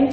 MP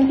MP